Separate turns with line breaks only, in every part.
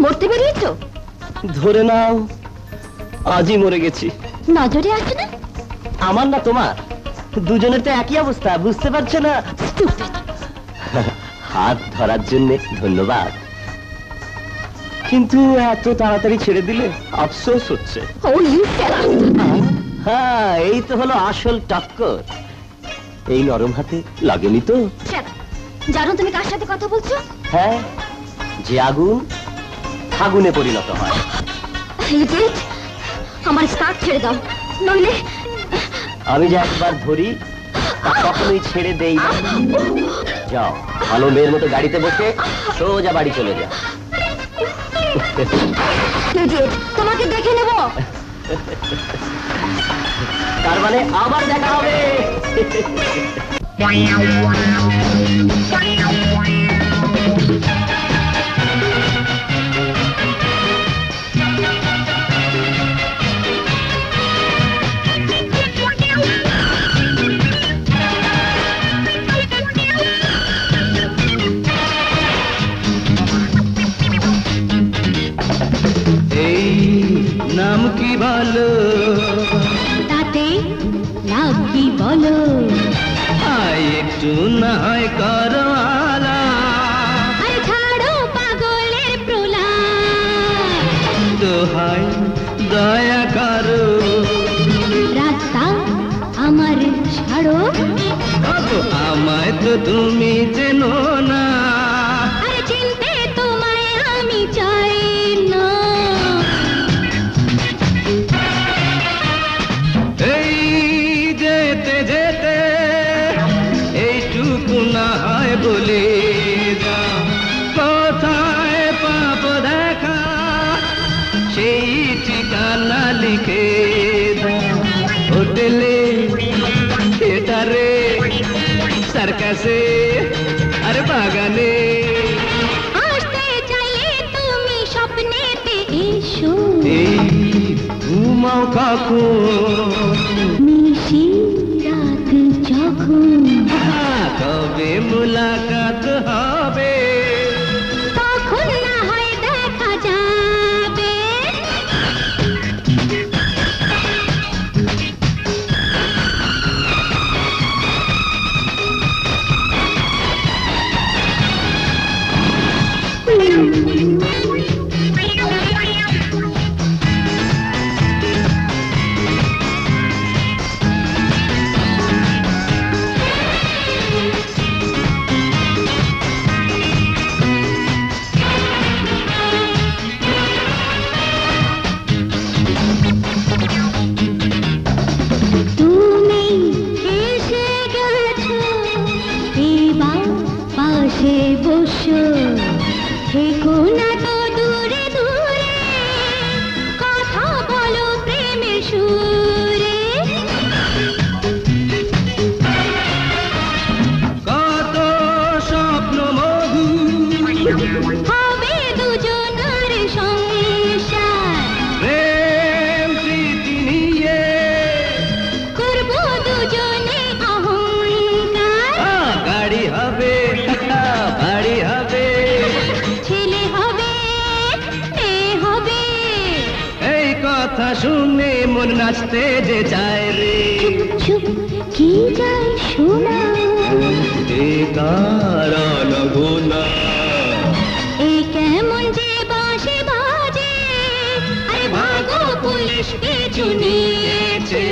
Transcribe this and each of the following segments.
মরতে বেরিয়েছো?
ধরে নাও আজই মরে গেছি।
নজরে আসে না?
আমার না তোমার, দুজনের তো একই অবস্থা, বুঝতে পারছো না? হাত ধরার জন্য ধন্যবাদ, কিন্তু এত তাড়াতাড়ি ছেড়ে দিলে আফসোস হচ্ছে। হ্যাঁ, এই তো হলো আসল টক্কর। এই নরম হাতে লাগেনি তো?
জানো তুমি কার সাথে কথা বলছো?
হ্যাঁ, যে আগুন আগুনে পরিণত হয়।
আমার স্কার্ট ছেড়ে দাও, নইলে।
আমি যে একবার ধরি তা কখনোই ছেড়ে দেই না। যাও, ভালো মেয়ের মতো গাড়িতে বসে সোজা বাড়ি চলে যাও।
তোমাকে দেখে নেব।
তার মানে আবার দেখা হবে। নাম কি বলো,
তাতে লাভ কি বলো?
একটু না হয় করো আলাপ।
আরে ছাড়ো পাগলের প্রলাপ,
দোহাই দয়া করো।
রাস্তা আমার ছাড়ো।
আমায় তো তুমি চেনো না।
আরে চিনতে তোমায় আমি চাই না।
এই যেতে যেতে এইটুকু না হয় বলে যাও, কোথায় পাব দেখা সেই ঠিকানা লিখে দাও। হোটেলে, থিয়েটারে, সার্কাসে, আর বাগানে।
আসতে চাইলে তুমি স্বপ্নেতে এসো।
এই ঘুমাও কখন,
নিশি রাত যখন,
কবে মুলাকাত হবে?
তখন না হয় দেখা যাবে। তুমি এসে গেছো, এবার পাশে বসো। থেকো না তো দূরে দূরে, কথা বলো প্রেমের সুরে।
কত স্বপ্ন মধু
হবে দুজনের সংসার,
প্রেম প্রীতি নিয়ে
করবো দুজনে অহংকার।
গাড়ি হবে, বাড়ি হবে,
ছেলে হবে, মেয়ে হবে।
এই কথা শুনে মন নাচতে যে চায় রে।
চুপ কি যাই শোনা,
এ কারণ গোনা,
এই কেমন যে বাঁশি বাজে। আরে ভাগো, পুলিশ পিছু নিয়েছে।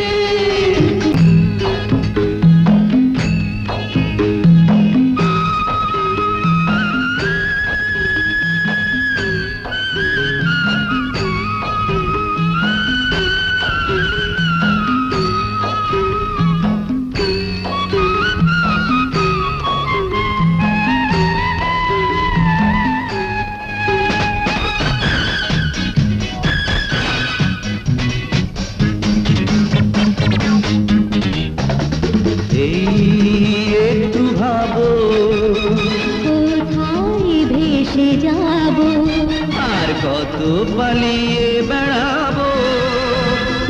কত পালিয়ে বেড়াবো,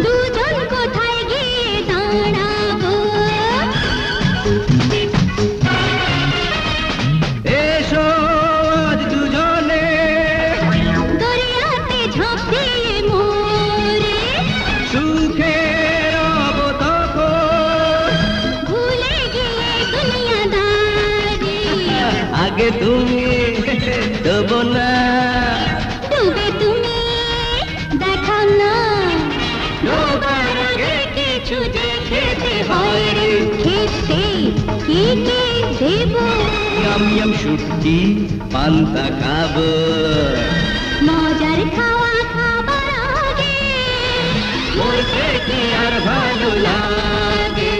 দুজন কোথায় গিয়ে দাঁড়াবো।
এসো আজ দুজনে
দূরে
না
ডুবে তুমি দেখাও না
ডোবার আগে কিছু যে খেতে হয় রে
খেতে কি কি দেব
ইয়াম ইয়াম শুটকি পান্তা খাবো
মজার খাওয়া খাবার আগে
মরতে কি আর ভালো লাগে